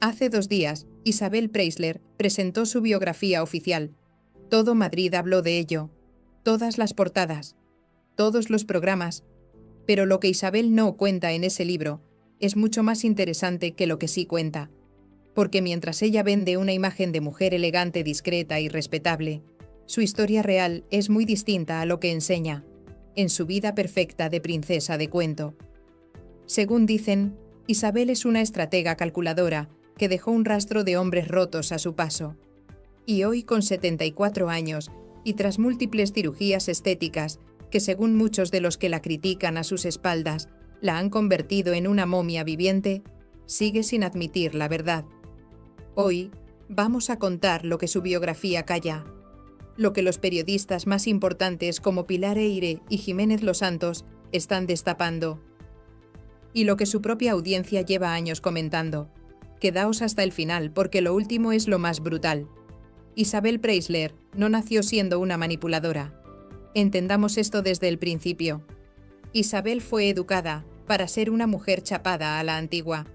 Hace 2 días, Isabel Preisler presentó su biografía oficial. Todo Madrid habló de ello. Todas las portadas. Todos los programas. Pero lo que Isabel no cuenta en ese libro es mucho más interesante que lo que sí cuenta. Porque mientras ella vende una imagen de mujer elegante, discreta y respetable, su historia real es muy distinta a lo que enseña, en su vida perfecta de princesa de cuento. Según dicen, Isabel es una estratega calculadora que dejó un rastro de hombres rotos a su paso. Y hoy, con 74 años, y tras múltiples cirugías estéticas, que según muchos de los que la critican a sus espaldas, la han convertido en una momia viviente, sigue sin admitir la verdad. Hoy, vamos a contar lo que su biografía calla, lo que los periodistas más importantes como Pilar Eire y Jiménez Los Santos están destapando, y lo que su propia audiencia lleva años comentando. Quedaos hasta el final, porque lo último es lo más brutal. Isabel Preisler no nació siendo una manipuladora. Entendamos esto desde el principio. Isabel fue educada para ser una mujer chapada a la antigua,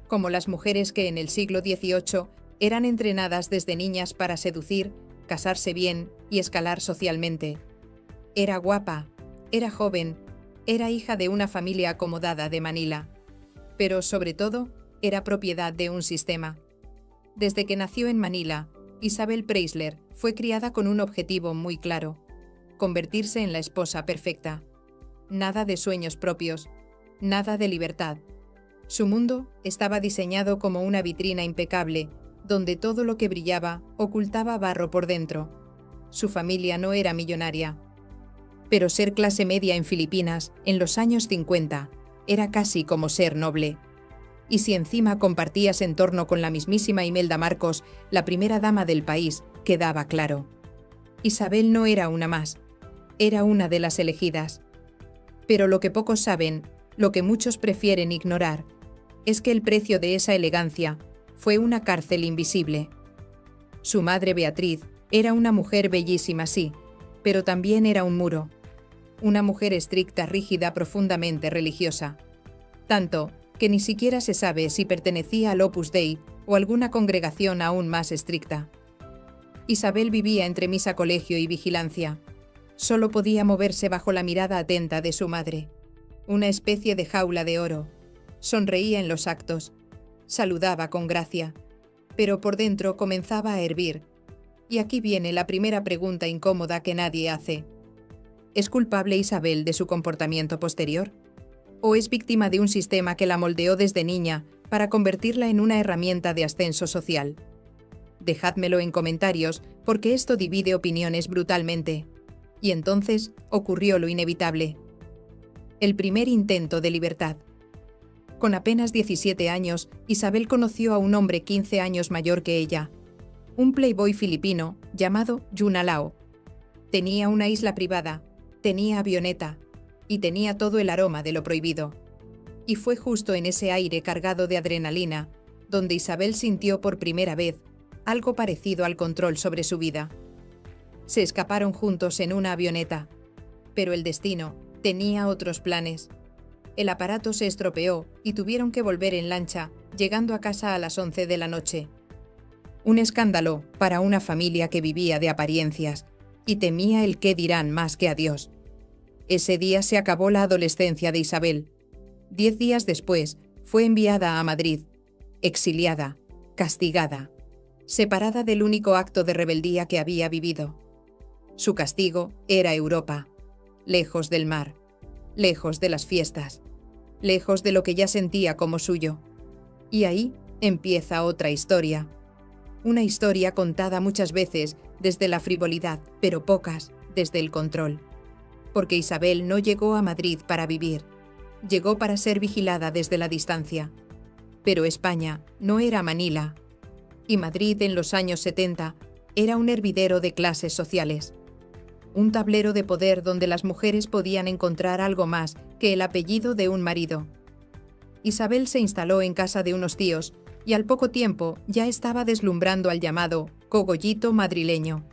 como las mujeres que en el siglo XVIII eran entrenadas desde niñas para seducir, casarse bien y escalar socialmente. Era guapa, era joven, era hija de una familia acomodada de Manila, pero sobre todo era propiedad de un sistema. Desde que nació en Manila, Isabel Preisler fue criada con un objetivo muy claro: convertirse en la esposa perfecta. Nada de sueños propios, nada de libertad. Su mundo estaba diseñado como una vitrina impecable, donde todo lo que brillaba ocultaba barro por dentro. Su familia no era millonaria. Pero ser clase media en Filipinas, en los años 50, era casi como ser noble. Y si encima compartías entorno con la mismísima Imelda Marcos, la primera dama del país, quedaba claro. Isabel no era una más, era una de las elegidas. Pero lo que pocos saben, lo que muchos prefieren ignorar, es que el precio de esa elegancia fue una cárcel invisible. Su madre Beatriz era una mujer bellísima, sí, pero también era un muro. Una mujer estricta, rígida, profundamente religiosa. Tanto que ni siquiera se sabe si pertenecía al Opus Dei o alguna congregación aún más estricta. Isabel vivía entre misa, colegio y vigilancia. Solo podía moverse bajo la mirada atenta de su madre, una especie de jaula de oro. Sonreía en los actos, saludaba con gracia, pero por dentro comenzaba a hervir. Y aquí viene la primera pregunta incómoda que nadie hace. ¿Es culpable Isabel de su comportamiento posterior? ¿O es víctima de un sistema que la moldeó desde niña para convertirla en una herramienta de ascenso social? Dejádmelo en comentarios, porque esto divide opiniones brutalmente. Y entonces ocurrió lo inevitable. El primer intento de libertad. Con apenas 17 años, Isabel conoció a un hombre 15 años mayor que ella, un playboy filipino llamado Yunalao. Tenía una isla privada, tenía avioneta, y tenía todo el aroma de lo prohibido. Y fue justo en ese aire cargado de adrenalina donde Isabel sintió por primera vez algo parecido al control sobre su vida. Se escaparon juntos en una avioneta, pero el destino tenía otros planes. El aparato se estropeó y tuvieron que volver en lancha, llegando a casa a las 11 de la noche. Un escándalo para una familia que vivía de apariencias y temía el qué dirán más que a Dios. Ese día se acabó la adolescencia de Isabel. 10 días después, fue enviada a Madrid, exiliada, castigada, separada del único acto de rebeldía que había vivido. Su castigo era Europa, lejos del mar, lejos de las fiestas, lejos de lo que ya sentía como suyo. Y ahí empieza otra historia. Una historia contada muchas veces desde la frivolidad, pero pocas desde el control. Porque Isabel no llegó a Madrid para vivir, llegó para ser vigilada desde la distancia. Pero España no era Manila, y Madrid en los años 70 era un hervidero de clases sociales. Un tablero de poder donde las mujeres podían encontrar algo más que el apellido de un marido. Isabel se instaló en casa de unos tíos y al poco tiempo ya estaba deslumbrando al llamado cogollito madrileño.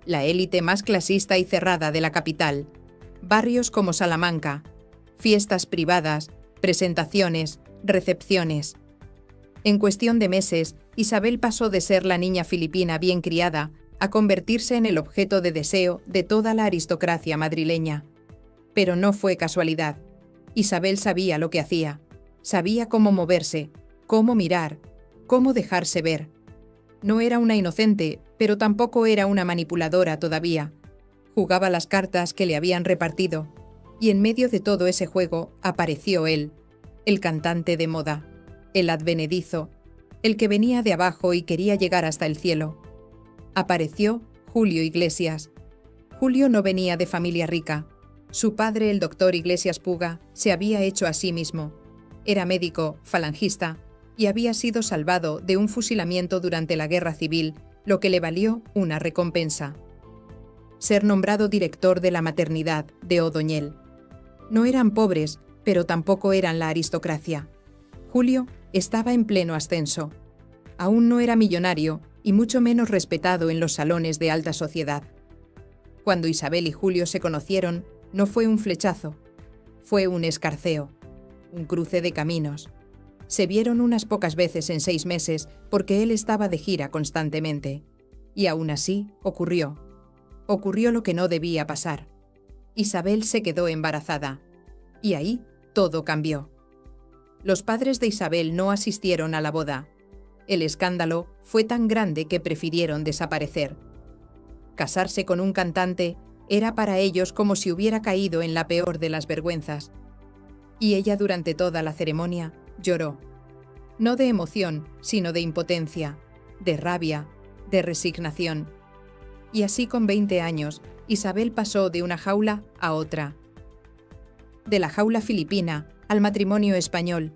La élite más clasista y cerrada de la capital, barrios como Salamanca, fiestas privadas, presentaciones, recepciones. En cuestión de meses, Isabel pasó de ser la niña filipina bien criada a convertirse en el objeto de deseo de toda la aristocracia madrileña. Pero no fue casualidad. Isabel sabía lo que hacía, sabía cómo moverse, cómo mirar, cómo dejarse ver. No era una inocente, pero tampoco era una manipuladora todavía. Jugaba las cartas que le habían repartido, y en medio de todo ese juego apareció él, el cantante de moda, el advenedizo, el que venía de abajo y quería llegar hasta el cielo. Apareció Julio Iglesias. Julio no venía de familia rica. Su padre, el doctor Iglesias Puga, se había hecho a sí mismo. Era médico, falangista, y había sido salvado de un fusilamiento durante la Guerra Civil, lo que le valió una recompensa: ser nombrado director de la maternidad de Odoñel. No eran pobres, pero tampoco eran la aristocracia. Julio estaba en pleno ascenso. Aún no era millonario y mucho menos respetado en los salones de alta sociedad. Cuando Isabel y Julio se conocieron, no fue un flechazo, fue un escarceo, un cruce de caminos. Se vieron unas pocas veces en 6 meses porque él estaba de gira constantemente. Y aún así ocurrió. Ocurrió lo que no debía pasar. Isabel se quedó embarazada. Y ahí todo cambió. Los padres de Isabel no asistieron a la boda. El escándalo fue tan grande que prefirieron desaparecer. Casarse con un cantante era para ellos como si hubiera caído en la peor de las vergüenzas. Y ella durante toda la ceremonia lloró. No de emoción, sino de impotencia, de rabia, de resignación. Y así con 20 años, Isabel pasó de una jaula a otra. De la jaula filipina al matrimonio español.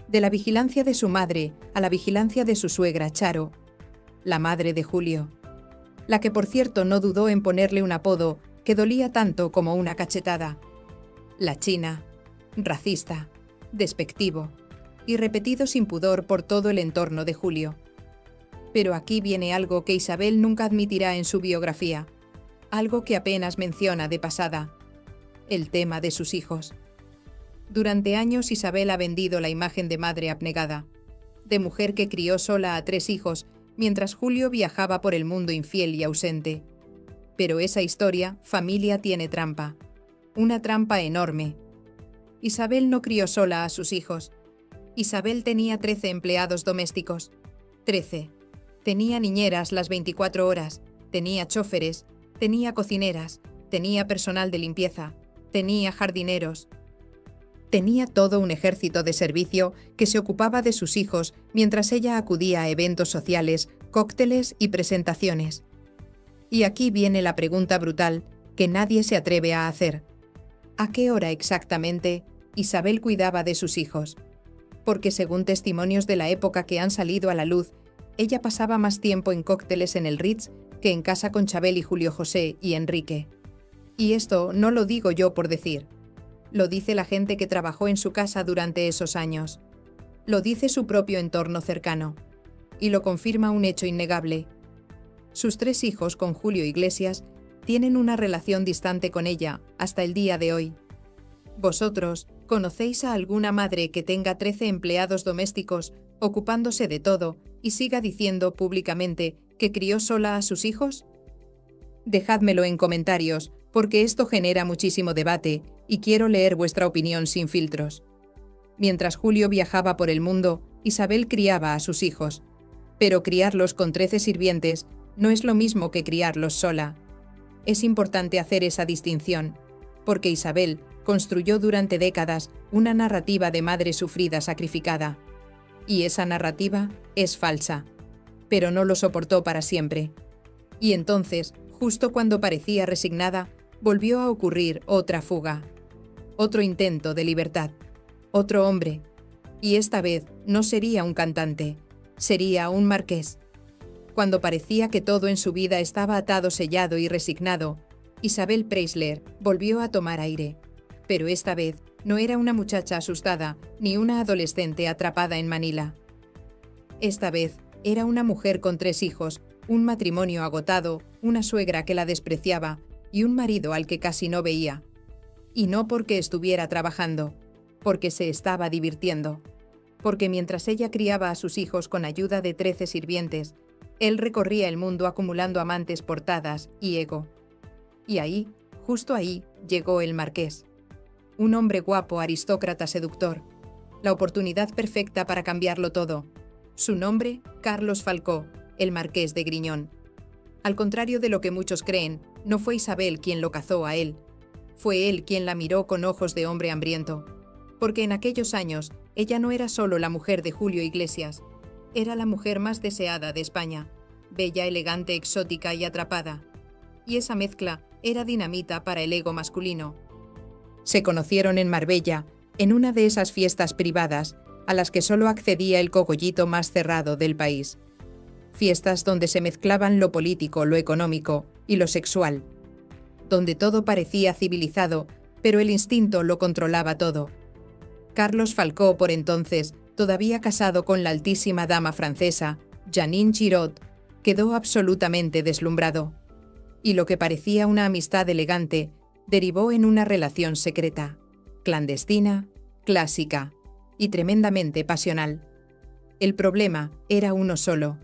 De la vigilancia de su madre a la vigilancia de su suegra Charo, la madre de Julio. La que por cierto no dudó en ponerle un apodo que dolía tanto como una cachetada. La china, racista, despectivo y repetido sin pudor por todo el entorno de Julio. Pero aquí viene algo que Isabel nunca admitirá en su biografía, algo que apenas menciona de pasada: el tema de sus hijos. Durante años Isabel ha vendido la imagen de madre abnegada, de mujer que crió sola a 3 hijos mientras Julio viajaba por el mundo infiel y ausente. Pero esa historia, familia, tiene trampa. Una trampa enorme. Isabel no crió sola a sus hijos. Isabel tenía 13 empleados domésticos. 13. Tenía niñeras las 24 horas, tenía chóferes, tenía cocineras, tenía personal de limpieza, tenía jardineros. Tenía todo un ejército de servicio que se ocupaba de sus hijos mientras ella acudía a eventos sociales, cócteles y presentaciones. Y aquí viene la pregunta brutal que nadie se atreve a hacer. ¿A qué hora exactamente Isabel cuidaba de sus hijos? Porque según testimonios de la época que han salido a la luz, ella pasaba más tiempo en cócteles en el Ritz que en casa con Chabel y Julio José y Enrique. Y esto no lo digo yo por decir. Lo dice la gente que trabajó en su casa durante esos años. Lo dice su propio entorno cercano. Y lo confirma un hecho innegable. Sus 3 hijos con Julio Iglesias tienen una relación distante con ella hasta el día de hoy. ¿Vosotros conocéis a alguna madre que tenga 13 empleados domésticos ocupándose de todo y siga diciendo públicamente que crió sola a sus hijos? Dejádmelo en comentarios, porque esto genera muchísimo debate y quiero leer vuestra opinión sin filtros. Mientras Julio viajaba por el mundo, Isabel criaba a sus hijos, pero criarlos con 13 sirvientes no es lo mismo que criarlos sola. Es importante hacer esa distinción, porque Isabel construyó durante décadas una narrativa de madre sufrida sacrificada. Y esa narrativa es falsa, pero no lo soportó para siempre. Y entonces, justo cuando parecía resignada, volvió a ocurrir otra fuga. Otro intento de libertad. Otro hombre. Y esta vez no sería un cantante, sería un marqués. Cuando parecía que todo en su vida estaba atado, sellado y resignado, Isabel Preisler volvió a tomar aire. Pero esta vez no era una muchacha asustada ni una adolescente atrapada en Manila. Esta vez era una mujer con 3 hijos, un matrimonio agotado, una suegra que la despreciaba y un marido al que casi no veía. Y no porque estuviera trabajando, porque se estaba divirtiendo. porque mientras ella criaba a sus hijos con ayuda de 13 sirvientes, él recorría el mundo acumulando amantes, portadas y ego. Y ahí, justo ahí, llegó el marqués. Un hombre guapo, aristócrata, seductor. La oportunidad perfecta para cambiarlo todo. Su nombre, Carlos Falcó, el marqués de Griñón. Al contrario de lo que muchos creen, no fue Isabel quien lo cazó a él. Fue él quien la miró con ojos de hombre hambriento. Porque en aquellos años, ella no era solo la mujer de Julio Iglesias, era la mujer más deseada de España, bella, elegante, exótica y atrapada. Y esa mezcla era dinamita para el ego masculino. Se conocieron en Marbella, en una de esas fiestas privadas a las que solo accedía el cogollito más cerrado del país. Fiestas donde se mezclaban lo político, lo económico y lo sexual. Donde todo parecía civilizado, pero el instinto lo controlaba todo. Carlos Falcó, por entonces, todavía casado con la altísima dama francesa, Jeanine Giraud, quedó absolutamente deslumbrado. Y lo que parecía una amistad elegante, derivó en una relación secreta, clandestina, clásica y tremendamente pasional. El problema era uno solo.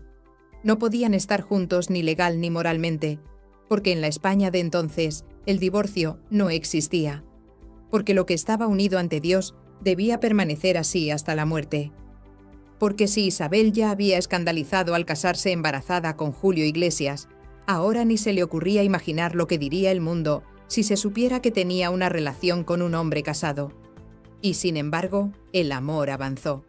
No podían estar juntos ni legal ni moralmente, porque en la España de entonces el divorcio no existía, porque lo que estaba unido ante Dios debía permanecer así hasta la muerte. Porque si Isabel ya había escandalizado al casarse embarazada con Julio Iglesias, ahora ni se le ocurría imaginar lo que diría el mundo si se supiera que tenía una relación con un hombre casado. Y sin embargo, el amor avanzó.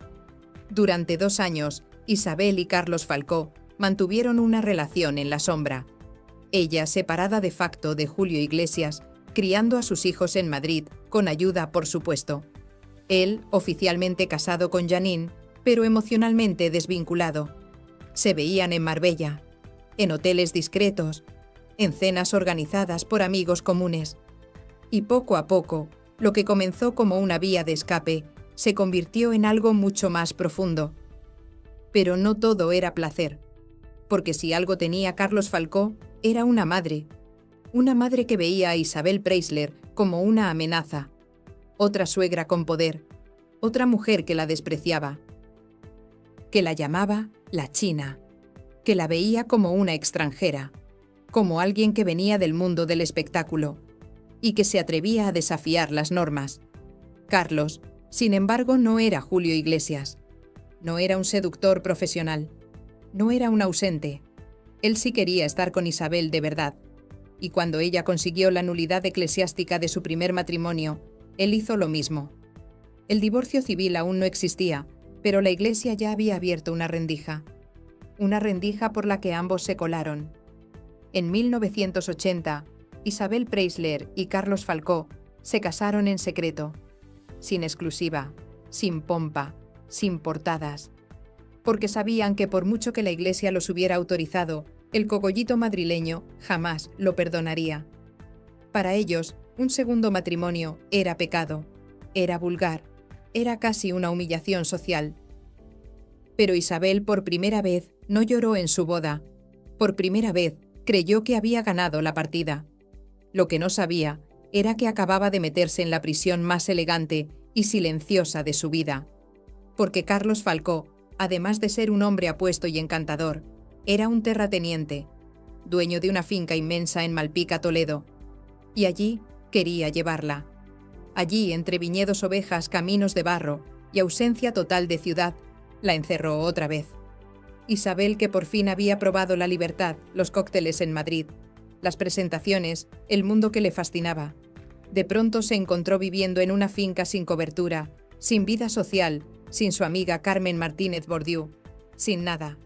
Durante 2 años, Isabel y Carlos Falcó mantuvieron una relación en la sombra. Ella separada de facto de Julio Iglesias, criando a sus hijos en Madrid, con ayuda, por supuesto. Él, oficialmente casado con Jeanine, pero emocionalmente desvinculado. Se veían en Marbella, en hoteles discretos, en cenas organizadas por amigos comunes. Y poco a poco, lo que comenzó como una vía de escape, se convirtió en algo mucho más profundo. Pero no todo era placer, porque si algo tenía Carlos Falcó, era una madre que veía a Isabel Preisler como una amenaza, otra suegra con poder, otra mujer que la despreciaba, que la llamaba la China, que la veía como una extranjera, como alguien que venía del mundo del espectáculo y que se atrevía a desafiar las normas. Carlos, sin embargo, no era Julio Iglesias, no era un seductor profesional, no era un ausente. Él sí quería estar con Isabel de verdad, y cuando ella consiguió la nulidad eclesiástica de su primer matrimonio, él hizo lo mismo. El divorcio civil aún no existía, pero la Iglesia ya había abierto una rendija por la que ambos se colaron. En 1980, Isabel Preisler y Carlos Falcó se casaron en secreto, sin exclusiva, sin pompa, sin portadas, porque sabían que por mucho que la Iglesia los hubiera autorizado, el cogollito madrileño jamás lo perdonaría. Para ellos, un segundo matrimonio era pecado, era vulgar, era casi una humillación social. Pero Isabel por primera vez no lloró en su boda. Por primera vez creyó que había ganado la partida. Lo que no sabía era que acababa de meterse en la prisión más elegante y silenciosa de su vida. Porque Carlos Falcó, además de ser un hombre apuesto y encantador, era un terrateniente, dueño de una finca inmensa en Malpica, Toledo. Y allí quería llevarla. Allí, entre viñedos, ovejas, caminos de barro y ausencia total de ciudad, la encerró otra vez. Isabel, que por fin había probado la libertad, los cócteles en Madrid, las presentaciones, el mundo que le fascinaba, de pronto se encontró viviendo en una finca sin cobertura, sin vida social, sin su amiga Carmen Martínez Bordiú, sin nada.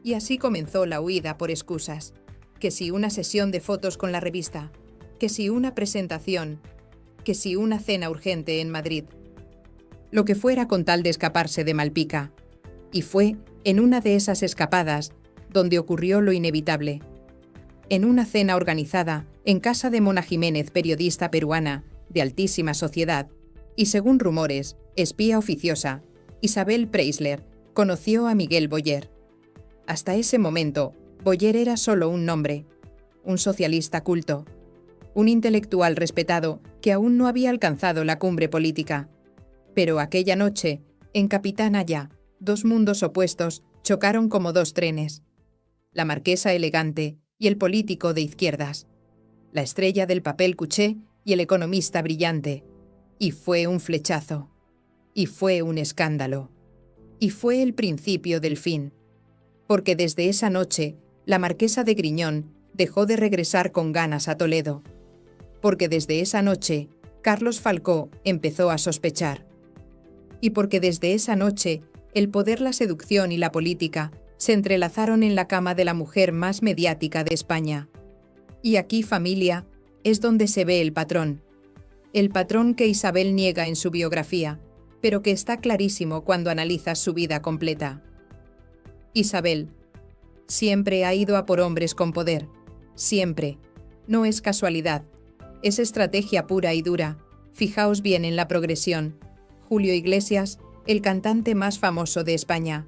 Y así comenzó la huida por excusas. Que si una sesión de fotos con la revista, que si una presentación, que si una cena urgente en Madrid. Lo que fuera con tal de escaparse de Malpica. Y fue en una de esas escapadas donde ocurrió lo inevitable. En una cena organizada en casa de Mona Jiménez, periodista peruana, de altísima sociedad, y según rumores, espía oficiosa, Isabel Preisler conoció a Miguel Boyer. Hasta ese momento, Boyer era solo un nombre, un socialista culto, un intelectual respetado que aún no había alcanzado la cumbre política. Pero aquella noche, En Capitana ya, dos mundos opuestos chocaron como dos trenes. La marquesa elegante y el político de izquierdas. La estrella del papel cuché y el economista brillante. Y fue un flechazo. Y fue un escándalo. Y fue el principio del fin. Porque desde esa noche, la marquesa de Griñón dejó de regresar con ganas a Toledo. Porque desde esa noche, Carlos Falcó empezó a sospechar. Y porque desde esa noche, el poder, la seducción y la política se entrelazaron en la cama de la mujer más mediática de España. Y aquí, familia, es donde se ve el patrón. El patrón que Isabel niega en su biografía, pero que está clarísimo cuando analizas su vida completa. Isabel siempre ha ido a por hombres con poder. Siempre. No es casualidad. Es estrategia pura y dura. Fijaos bien en la progresión. Julio Iglesias, el cantante más famoso de España.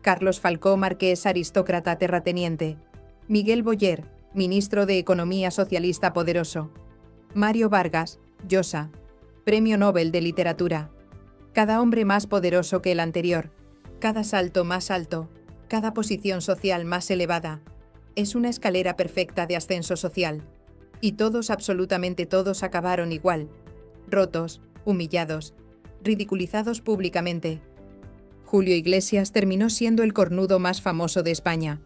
Carlos Falcó, marqués aristócrata terrateniente. Miguel Boyer, ministro de Economía socialista poderoso. Mario Vargas Llosa, Premio Nobel de Literatura. Cada hombre más poderoso que el anterior. Cada salto más alto. Cada posición social más elevada. Es una escalera perfecta de ascenso social. Y todos, absolutamente todos, acabaron igual. Rotos, humillados, ridiculizados públicamente. Julio Iglesias terminó siendo el cornudo más famoso de España.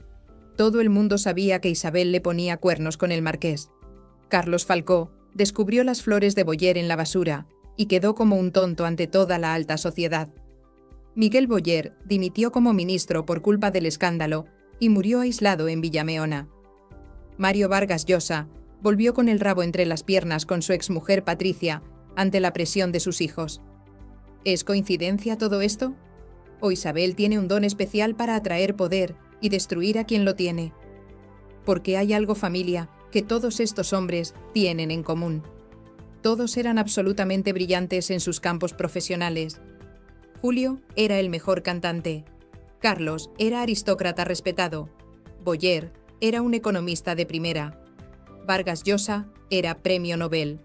Todo el mundo sabía que Isabel le ponía cuernos con el marqués. Carlos Falcó descubrió las flores de Boyer en la basura y quedó como un tonto ante toda la alta sociedad. Miguel Boyer dimitió como ministro por culpa del escándalo y murió aislado en Villameona. Mario Vargas Llosa volvió con el rabo entre las piernas con su exmujer Patricia ante la presión de sus hijos. ¿Es coincidencia todo esto? ¿O Isabel tiene un don especial para atraer poder y destruir a quien lo tiene? Porque hay algo, familia, que todos estos hombres tienen en común. Todos eran absolutamente brillantes en sus campos profesionales. Julio era el mejor cantante. Carlos era aristócrata respetado. Boyer era un economista de primera. Vargas Llosa era premio Nobel.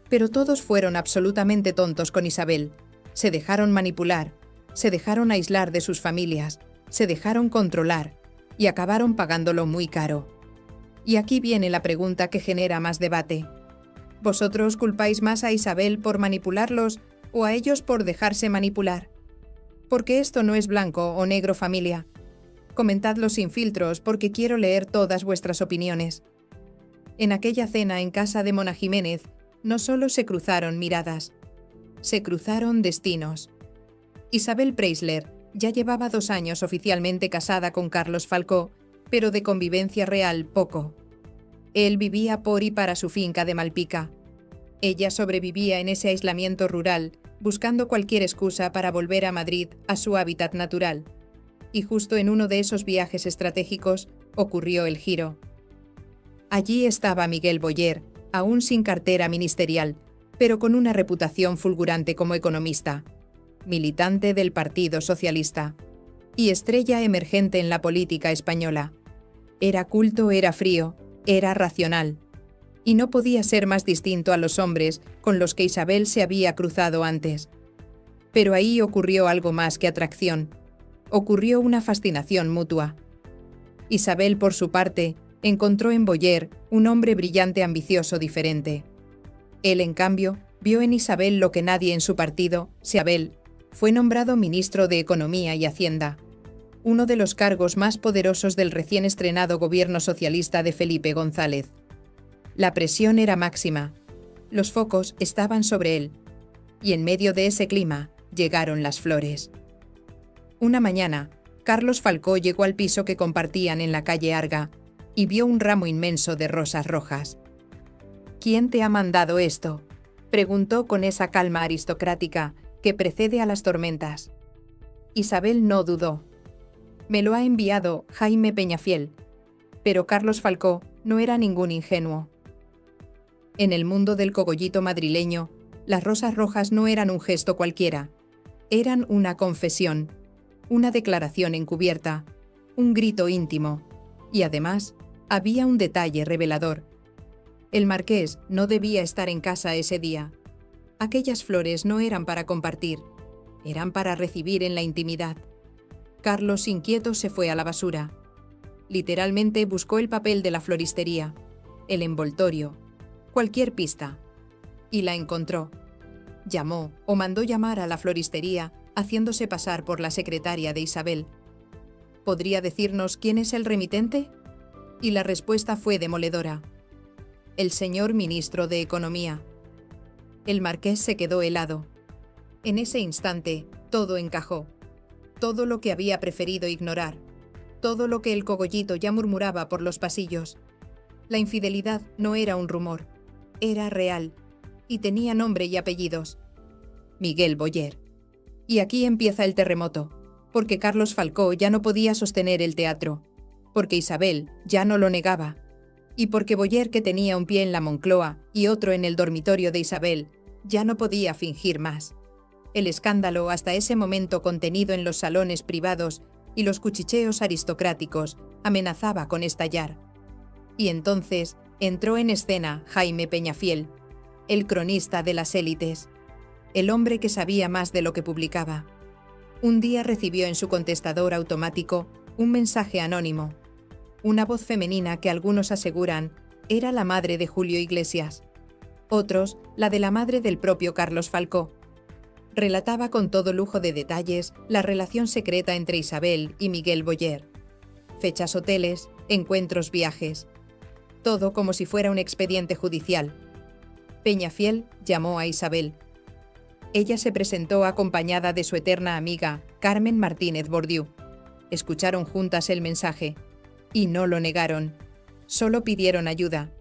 Pero todos fueron absolutamente tontos con Isabel. Se dejaron manipular, se dejaron aislar de sus familias, se dejaron controlar y acabaron pagándolo muy caro. Y aquí viene la pregunta que genera más debate. ¿Vosotros culpáis más a Isabel por manipularlos o a ellos por dejarse manipular? Porque esto no es blanco o negro, familia. Comentadlo sin filtros porque quiero leer todas vuestras opiniones. En aquella cena en casa de Mona Jiménez no solo se cruzaron miradas, se cruzaron destinos. Isabel Preisler ya llevaba 2 años oficialmente casada con Carlos Falcó, pero de convivencia real poco. Él vivía por y para su finca de Malpica. Ella sobrevivía en ese aislamiento rural, buscando cualquier excusa para volver a Madrid, a su hábitat natural. Y justo en uno de esos viajes estratégicos ocurrió el giro. Allí estaba Miguel Boyer, aún sin cartera ministerial, pero con una reputación fulgurante como economista, militante del Partido Socialista y estrella emergente en la política española. Era culto, era frío, era racional, y no podía ser más distinto a los hombres con los que Isabel se había cruzado antes. Pero ahí ocurrió algo más que atracción. Ocurrió una fascinación mutua. Isabel, por su parte, encontró en Boyer un hombre brillante, ambicioso, diferente. Él, en cambio, vio en Isabel lo que nadie en su partido, Isabel, fue nombrado ministro de Economía y Hacienda, uno de los cargos más poderosos del recién estrenado gobierno socialista de Felipe González. La presión era máxima, los focos estaban sobre él, y en medio de ese clima llegaron las flores. Una mañana, Carlos Falcó llegó al piso que compartían en la calle Arga y vio un ramo inmenso de rosas rojas. ¿Quién te ha mandado esto?, preguntó con esa calma aristocrática que precede a las tormentas. Isabel no dudó. Me lo ha enviado Jaime Peñafiel. Pero Carlos Falcó no era ningún ingenuo. En el mundo del cogollito madrileño, las rosas rojas no eran un gesto cualquiera. Eran una confesión, una declaración encubierta, un grito íntimo. Y además, había un detalle revelador. El marqués no debía estar en casa ese día. Aquellas flores no eran para compartir. Eran para recibir en la intimidad. Carlos, inquieto, se fue a la basura. Literalmente buscó el papel de la floristería, el envoltorio, cualquier pista. Y la encontró. Llamó o mandó llamar a la floristería, haciéndose pasar por la secretaria de Isabel. ¿Podría decirnos quién es el remitente? Y la respuesta fue demoledora. El señor ministro de Economía. El marqués se quedó helado. En ese instante, todo encajó. Todo lo que había preferido ignorar. Todo lo que el cogollito ya murmuraba por los pasillos. La infidelidad no era un rumor. Era real. Y tenía nombre y apellidos. Miguel Boyer. Y aquí empieza el terremoto. Porque Carlos Falcó ya no podía sostener el teatro. Porque Isabel ya no lo negaba. Y porque Boyer, que tenía un pie en la Moncloa y otro en el dormitorio de Isabel, ya no podía fingir más. El escándalo, hasta ese momento contenido en los salones privados y los cuchicheos aristocráticos, amenazaba con estallar. Y entonces entró en escena Jaime Peñafiel, el cronista de las élites, el hombre que sabía más de lo que publicaba. Un día recibió en su contestador automático un mensaje anónimo, una voz femenina que algunos aseguran era la madre de Julio Iglesias, otros la de la madre del propio Carlos Falcó. Relataba con todo lujo de detalles la relación secreta entre Isabel y Miguel Boyer. Fechas, hoteles, encuentros, viajes. Todo como si fuera un expediente judicial. Peñafiel llamó a Isabel. Ella se presentó acompañada de su eterna amiga, Carmen Martínez Bordiú. Escucharon juntas el mensaje. Y no lo negaron. Solo pidieron ayuda.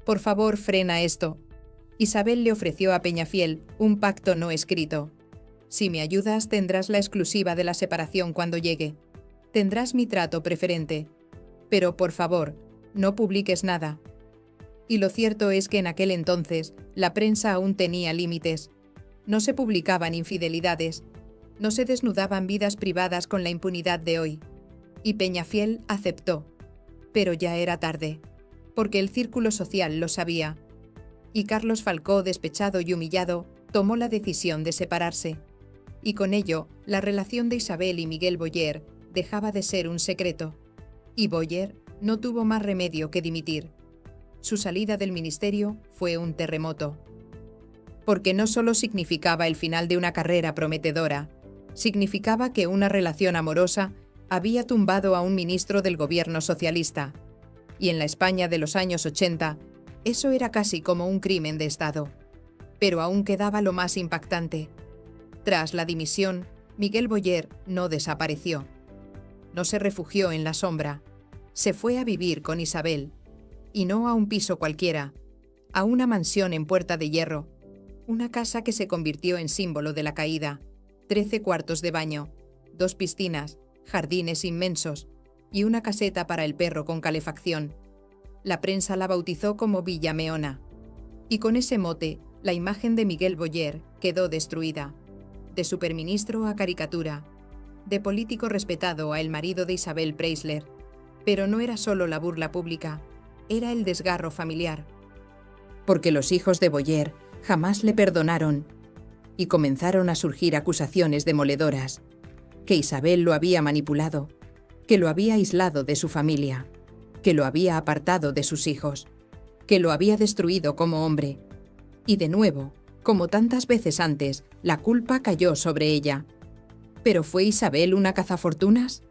Por favor, frena esto. Isabel le ofreció a Peñafiel un pacto no escrito. Si me ayudas, tendrás la exclusiva de la separación cuando llegue. Tendrás mi trato preferente. Pero, por favor, no publiques nada. Y lo cierto es que en aquel entonces la prensa aún tenía límites. No se publicaban infidelidades. No se desnudaban vidas privadas con la impunidad de hoy. Y Peñafiel aceptó. Pero ya era tarde. Porque el círculo social lo sabía. Y Carlos Falcó, despechado y humillado, tomó la decisión de separarse. Y con ello, la relación de Isabel y Miguel Boyer dejaba de ser un secreto. Y Boyer no tuvo más remedio que dimitir. Su salida del ministerio fue un terremoto. Porque no solo significaba el final de una carrera prometedora, significaba que una relación amorosa había tumbado a un ministro del gobierno socialista. Y en la España de los años 80, eso era casi como un crimen de Estado. Pero aún quedaba lo más impactante. Tras la dimisión, Miguel Boyer no desapareció. No se refugió en la sombra. Se fue a vivir con Isabel. Y no a un piso cualquiera, a una mansión en Puerta de Hierro. Una casa que se convirtió en símbolo de la caída. 13 cuartos de baño, 2 piscinas, jardines inmensos y una caseta para el perro con calefacción. La prensa la bautizó como Villa Meona. Y con ese mote, la imagen de Miguel Boyer quedó destruida. De superministro a caricatura. De político respetado a el marido de Isabel Preisler. Pero no era solo la burla pública, era el desgarro familiar. Porque los hijos de Boyer jamás le perdonaron. Y comenzaron a surgir acusaciones demoledoras. Que Isabel lo había manipulado. Que lo había aislado de su familia. Que lo había apartado de sus hijos, que lo había destruido como hombre. Y de nuevo, como tantas veces antes, la culpa cayó sobre ella. ¿Pero fue Isabel una cazafortunas?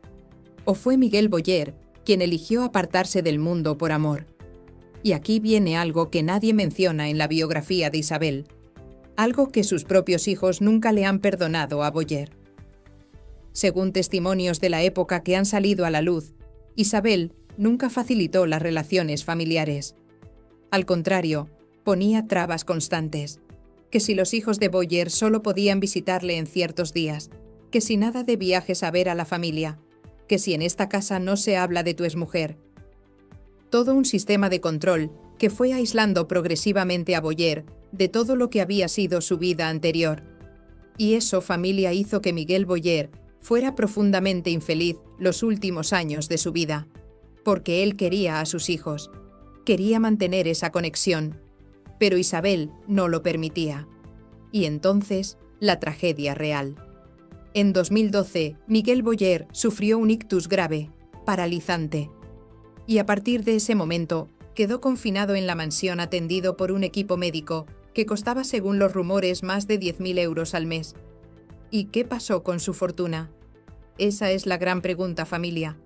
¿O fue Miguel Boyer quien eligió apartarse del mundo por amor? Y aquí viene algo que nadie menciona en la biografía de Isabel, algo que sus propios hijos nunca le han perdonado a Boyer. Según testimonios de la época que han salido a la luz, Isabel nunca facilitó las relaciones familiares. Al contrario, ponía trabas constantes. Que si los hijos de Boyer solo podían visitarle en ciertos días, que si nada de viajes a ver a la familia, que si en esta casa no se habla de tu exmujer. Todo un sistema de control que fue aislando progresivamente a Boyer de todo lo que había sido su vida anterior. Y eso, familia, hizo que Miguel Boyer fuera profundamente infeliz los últimos años de su vida. Porque él quería a sus hijos, quería mantener esa conexión, pero Isabel no lo permitía. Y entonces, la tragedia real. En 2012, Miguel Boyer sufrió un ictus grave, paralizante, y a partir de ese momento quedó confinado en la mansión atendido por un equipo médico que costaba, según los rumores, más de 10.000 euros al mes. ¿Y qué pasó con su fortuna? Esa es la gran pregunta, familia,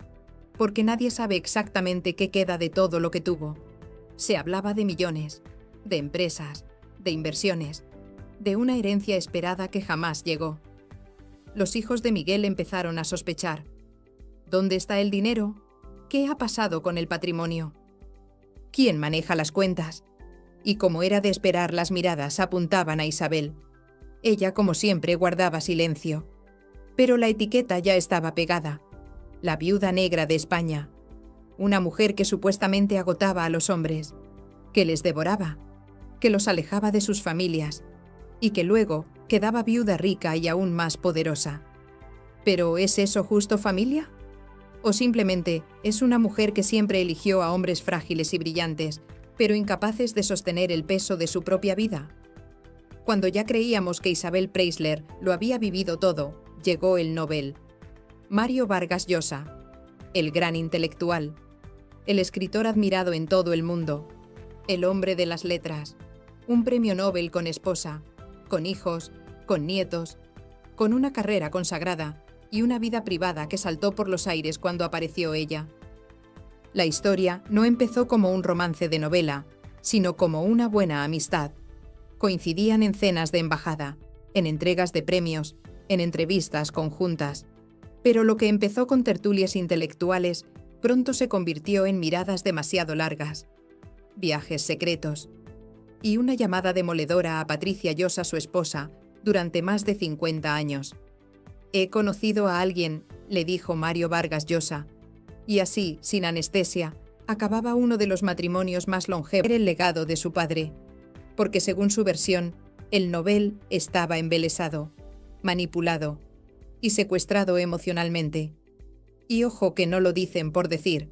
porque nadie sabe exactamente qué queda de todo lo que tuvo. Se hablaba de millones, de empresas, de inversiones, de una herencia esperada que jamás llegó. Los hijos de Miguel empezaron a sospechar. ¿Dónde está el dinero? ¿Qué ha pasado con el patrimonio? ¿Quién maneja las cuentas? Y como era de esperar, las miradas apuntaban a Isabel. Ella, como siempre, guardaba silencio. Pero la etiqueta ya estaba pegada. La viuda negra de España. Una mujer que supuestamente agotaba a los hombres, que les devoraba, que los alejaba de sus familias y que luego quedaba viuda rica y aún más poderosa. ¿Pero es eso justo, familia? ¿O simplemente es una mujer que siempre eligió a hombres frágiles y brillantes, pero incapaces de sostener el peso de su propia vida? Cuando ya creíamos que Isabel Preisler lo había vivido todo, llegó el Nobel. Mario Vargas Llosa, el gran intelectual, el escritor admirado en todo el mundo, el hombre de las letras, un premio Nobel con esposa, con hijos, con nietos, con una carrera consagrada y una vida privada que saltó por los aires cuando apareció ella. La historia no empezó como un romance de novela, sino como una buena amistad. Coincidían en cenas de embajada, en entregas de premios, en entrevistas conjuntas. Pero lo que empezó con tertulias intelectuales pronto se convirtió en miradas demasiado largas, viajes secretos y una llamada demoledora a Patricia Llosa, su esposa, durante más de 50 años. «He conocido a alguien», le dijo Mario Vargas Llosa, y así, sin anestesia, acababa uno de los matrimonios más longevos. Era el legado de su padre, porque según su versión, el Nobel estaba embelesado, manipulado y secuestrado emocionalmente. Y ojo que no lo dicen por decir.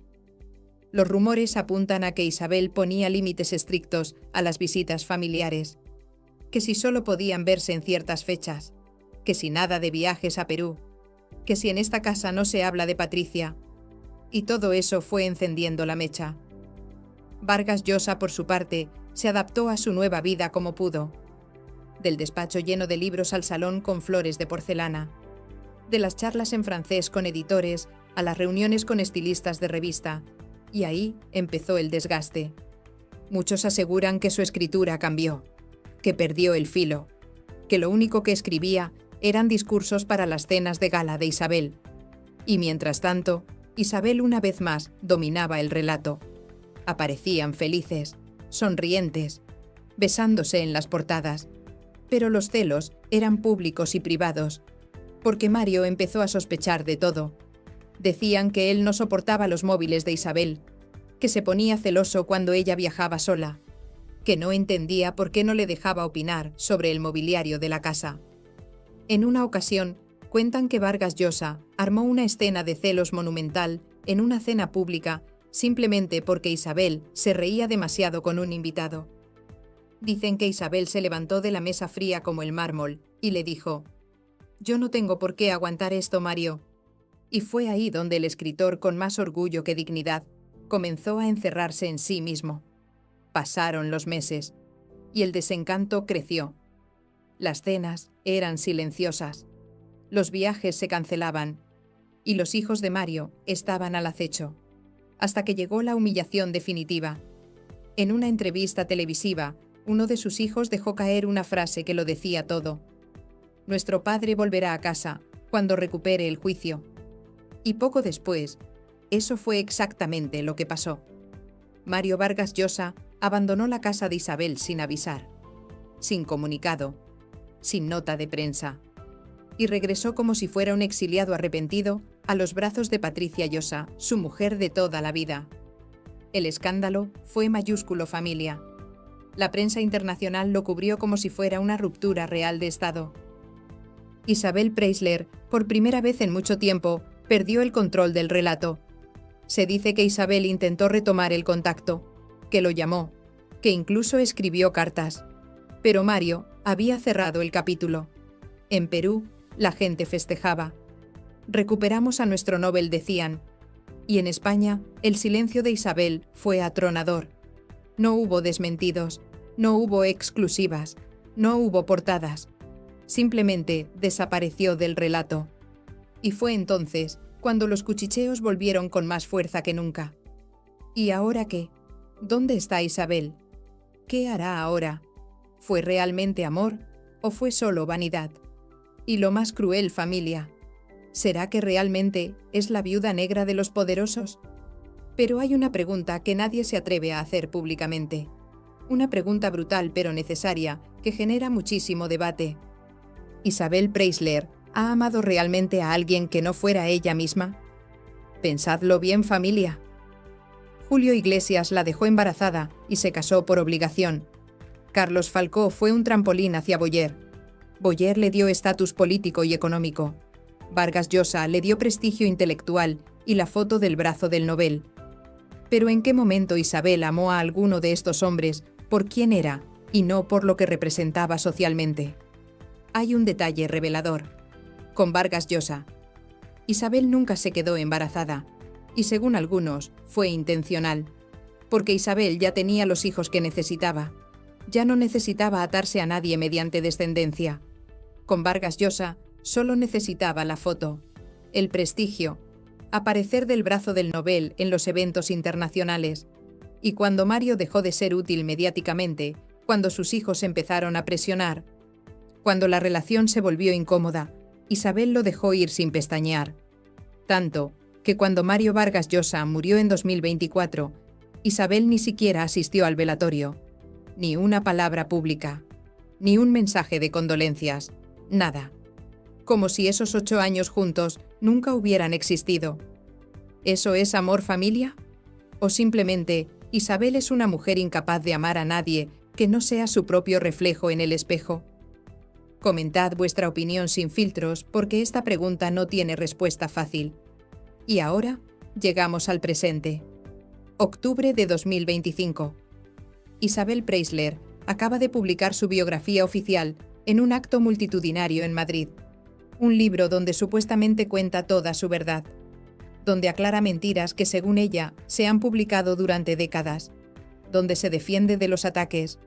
Los rumores apuntan a que Isabel ponía límites estrictos a las visitas familiares, que si solo podían verse en ciertas fechas, que si nada de viajes a Perú, que si en esta casa no se habla de Patricia, y todo eso fue encendiendo la mecha. Vargas Llosa, por su parte, se adaptó a su nueva vida como pudo. Del despacho lleno de libros al salón con flores de porcelana, de las charlas en francés con editores a las reuniones con estilistas de revista, y ahí empezó el desgaste. Muchos aseguran que su escritura cambió, que perdió el filo, que lo único que escribía eran discursos para las cenas de gala de Isabel. Y mientras tanto, Isabel una vez más dominaba el relato. Aparecían felices, sonrientes, besándose en las portadas. Pero los celos eran públicos y privados, porque Mario empezó a sospechar de todo. Decían que él no soportaba los móviles de Isabel, que se ponía celoso cuando ella viajaba sola, que no entendía por qué no le dejaba opinar sobre el mobiliario de la casa. En una ocasión, cuentan que Vargas Llosa armó una escena de celos monumental en una cena pública simplemente porque Isabel se reía demasiado con un invitado. Dicen que Isabel se levantó de la mesa fría como el mármol y le dijo: «Yo no tengo por qué aguantar esto, Mario». Y fue ahí donde el escritor, con más orgullo que dignidad, comenzó a encerrarse en sí mismo. Pasaron los meses, y el desencanto creció. Las cenas eran silenciosas, los viajes se cancelaban, y los hijos de Mario estaban al acecho, hasta que llegó la humillación definitiva. En una entrevista televisiva, uno de sus hijos dejó caer una frase que lo decía todo: «Nuestro padre volverá a casa cuando recupere el juicio». Y poco después, eso fue exactamente lo que pasó. Mario Vargas Llosa abandonó la casa de Isabel sin avisar, sin comunicado, sin nota de prensa, y regresó como si fuera un exiliado arrepentido a los brazos de Patricia Llosa, su mujer de toda la vida. El escándalo fue mayúsculo, familia. La prensa internacional lo cubrió como si fuera una ruptura real de Estado. Isabel Preisler, por primera vez en mucho tiempo, perdió el control del relato. Se dice que Isabel intentó retomar el contacto, que lo llamó, que incluso escribió cartas. Pero Mario había cerrado el capítulo. En Perú, La gente festejaba. Recuperamos a nuestro Nobel, decían. Y en España, el silencio de Isabel fue atronador. No hubo desmentidos, no hubo exclusivas, no hubo portadas. Simplemente desapareció del relato. Y fue entonces cuando los cuchicheos volvieron con más fuerza que nunca. ¿Y ahora qué? ¿Dónde está Isabel? ¿Qué hará ahora? ¿Fue realmente amor o fue solo vanidad? Y lo más cruel, familia, ¿será que realmente es la viuda negra de los poderosos? Pero hay una pregunta que nadie se atreve a hacer públicamente. Una pregunta brutal pero necesaria que genera muchísimo debate. ¿Isabel Preisler ha amado realmente a alguien que no fuera ella misma? Pensadlo bien, familia. Julio Iglesias la dejó embarazada y se casó por obligación. Carlos Falcó fue un trampolín hacia Boyer. Boyer le dio estatus político y económico. Vargas Llosa le dio prestigio intelectual y la foto del brazo del Nobel. Pero ¿en qué momento Isabel amó a alguno de estos hombres por quién era y no por lo que representaba socialmente? Hay un detalle revelador. Con Vargas Llosa, Isabel nunca se quedó embarazada, y según algunos, fue intencional, porque Isabel ya tenía los hijos que necesitaba. Ya no necesitaba atarse a nadie mediante descendencia. Con Vargas Llosa solo necesitaba la foto, el prestigio, aparecer del brazo del Nobel en los eventos internacionales. Y cuando Mario dejó de ser útil mediáticamente, cuando sus hijos empezaron a presionar, cuando la relación se volvió incómoda, Isabel lo dejó ir sin pestañear. Tanto que cuando Mario Vargas Llosa murió en 2024, Isabel ni siquiera asistió al velatorio. Ni una palabra pública, ni un mensaje de condolencias, nada. Como si esos 8 años juntos nunca hubieran existido. ¿Eso es amor, familia? ¿O simplemente Isabel es una mujer incapaz de amar a nadie que no sea su propio reflejo en el espejo? Comentad vuestra opinión sin filtros porque esta pregunta no tiene respuesta fácil. Y ahora llegamos al presente. Octubre de 2025. Isabel Preisler acaba de publicar su biografía oficial en un acto multitudinario en Madrid. Un libro donde supuestamente cuenta toda su verdad. Donde aclara mentiras que, según ella, se han publicado durante décadas. Donde se defiende de los ataques.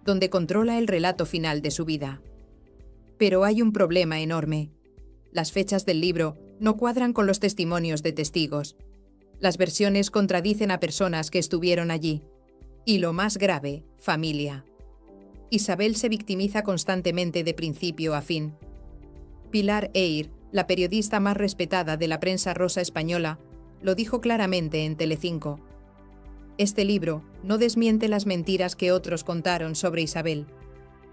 Donde controla el relato final de su vida. Pero hay un problema enorme. Las fechas del libro no cuadran con los testimonios de testigos. Las versiones contradicen a personas que estuvieron allí. Y lo más grave, familia. Isabel se victimiza constantemente de principio a fin. Pilar Eyre, la periodista más respetada de la prensa rosa española, lo dijo claramente en Telecinco. Este libro no desmiente las mentiras que otros contaron sobre Isabel.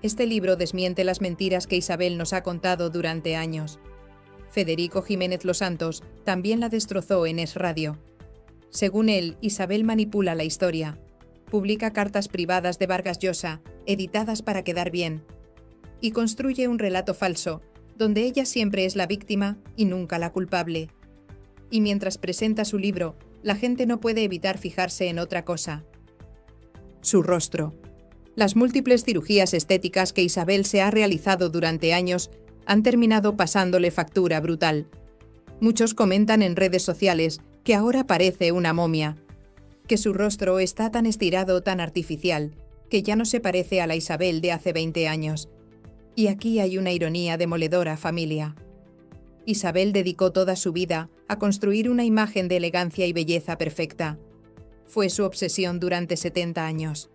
Este libro desmiente las mentiras que Isabel nos ha contado durante años. Federico Jiménez Los Santos también la destrozó en Es Radio. Según él, Isabel manipula la historia. Publica cartas privadas de Vargas Llosa, editadas para quedar bien. Y construye un relato falso, donde ella siempre es la víctima y nunca la culpable. Y mientras presenta su libro, la gente no puede evitar fijarse en otra cosa. Su rostro. Las múltiples cirugías estéticas que Isabel se ha realizado durante años han terminado pasándole factura brutal. Muchos comentan en redes sociales que ahora parece una momia, que su rostro está tan estirado, tan artificial, que ya no se parece a la Isabel de hace 20 años. Y aquí hay una ironía demoledora, familia. Isabel dedicó toda su vida a construir una imagen de elegancia y belleza perfecta. Fue su obsesión durante 70 años.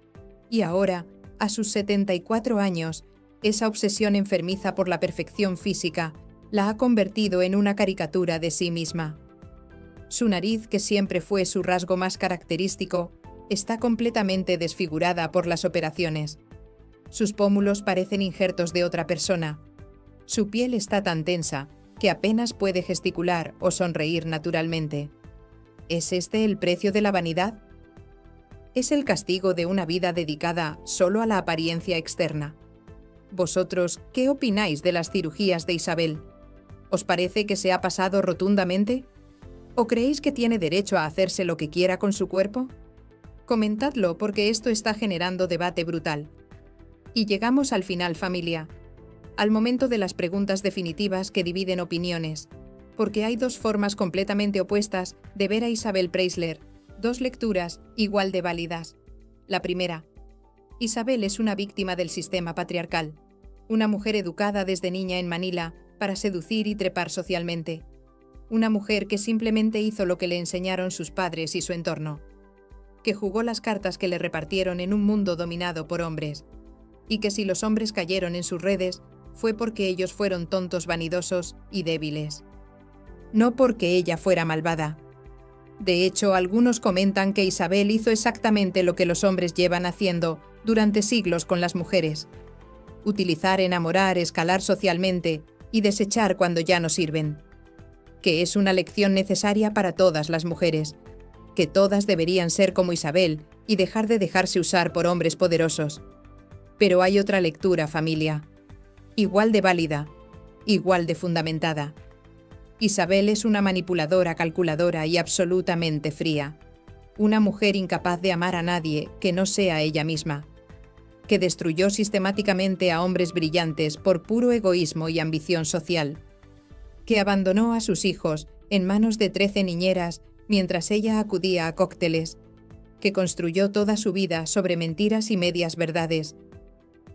Y ahora, a sus 74 años, esa obsesión enfermiza por la perfección física la ha convertido en una caricatura de sí misma. Su nariz, que siempre fue su rasgo más característico, está completamente desfigurada por las operaciones. Sus pómulos parecen injertos de otra persona. Su piel está tan tensa que apenas puede gesticular o sonreír naturalmente. ¿Es este el precio de la vanidad? ¿Es el castigo de una vida dedicada solo a la apariencia externa? ¿Vosotros qué opináis de las cirugías de Isabel? ¿Os parece que se ha pasado rotundamente? ¿O creéis que tiene derecho a hacerse lo que quiera con su cuerpo? Comentadlo porque esto está generando debate brutal. Y llegamos al final, familia. al momento de las preguntas definitivas que dividen opiniones, porque hay dos formas completamente opuestas de ver a Isabel Preisler, dos lecturas igual de válidas. La primera: Isabel es una víctima del sistema patriarcal, una mujer educada desde niña en Manila para seducir y trepar socialmente, una mujer que simplemente hizo lo que le enseñaron sus padres y su entorno, que jugó las cartas que le repartieron en un mundo dominado por hombres, y que si los hombres cayeron en sus redes fue porque ellos fueron tontos, vanidosos y débiles. No porque ella fuera malvada. De hecho, algunos comentan que Isabel hizo exactamente lo que los hombres llevan haciendo durante siglos con las mujeres: utilizar, enamorar, escalar socialmente y desechar cuando ya no sirven. Que es una lección necesaria para todas las mujeres, que todas deberían ser como Isabel y dejar de dejarse usar por hombres poderosos. Pero hay otra lectura, familia, igual de válida, igual de fundamentada. Isabel es una manipuladora, calculadora y absolutamente fría. Una mujer incapaz de amar a nadie que no sea ella misma, que destruyó sistemáticamente a hombres brillantes por puro egoísmo y ambición social, que abandonó a sus hijos en manos de 13 niñeras mientras ella acudía a cócteles, que construyó toda su vida sobre mentiras y medias verdades,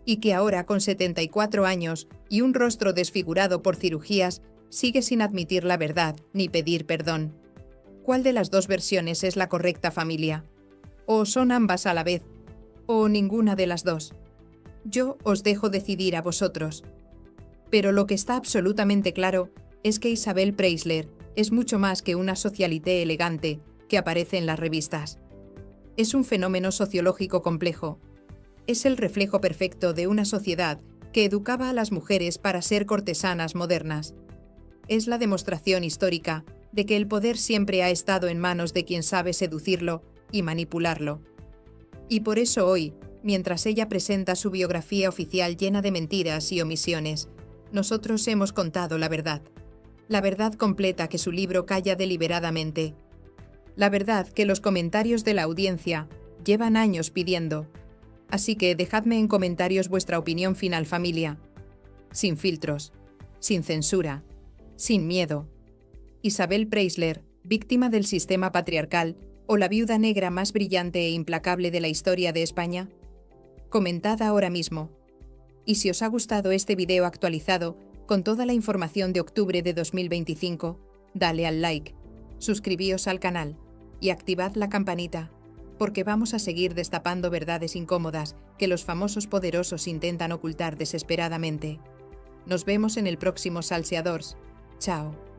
y que ahora, con 74 años y un rostro desfigurado por cirugías, sigue sin admitir la verdad ni pedir perdón. ¿Cuál de las dos versiones es la correcta, familia? ¿O son ambas a la vez? ¿O ninguna de las dos? Yo os dejo decidir a vosotros. Pero lo que está absolutamente claro es que Isabel Preisler es mucho más que una socialité elegante que aparece en las revistas. Es un fenómeno sociológico complejo. Es el reflejo perfecto de una sociedad que educaba a las mujeres para ser cortesanas modernas. Es la demostración histórica de que el poder siempre ha estado en manos de quien sabe seducirlo y manipularlo. Y por eso hoy, mientras ella presenta su biografía oficial llena de mentiras y omisiones, nosotros hemos contado la verdad completa que su libro calla deliberadamente, la verdad que los comentarios de la audiencia llevan años pidiendo. Así que dejadme en comentarios vuestra opinión final, familia. Sin filtros, sin censura, sin miedo. Isabel Preisler, víctima del sistema patriarcal o la viuda negra más brillante e implacable de la historia de España. Comentad ahora mismo. Y si os ha gustado este video actualizado con toda la información de octubre de 2025, dale al like, suscribíos al canal y activad la campanita, porque vamos a seguir destapando verdades incómodas que los famosos poderosos intentan ocultar desesperadamente. Nos vemos en el próximo Salseadors. Chao.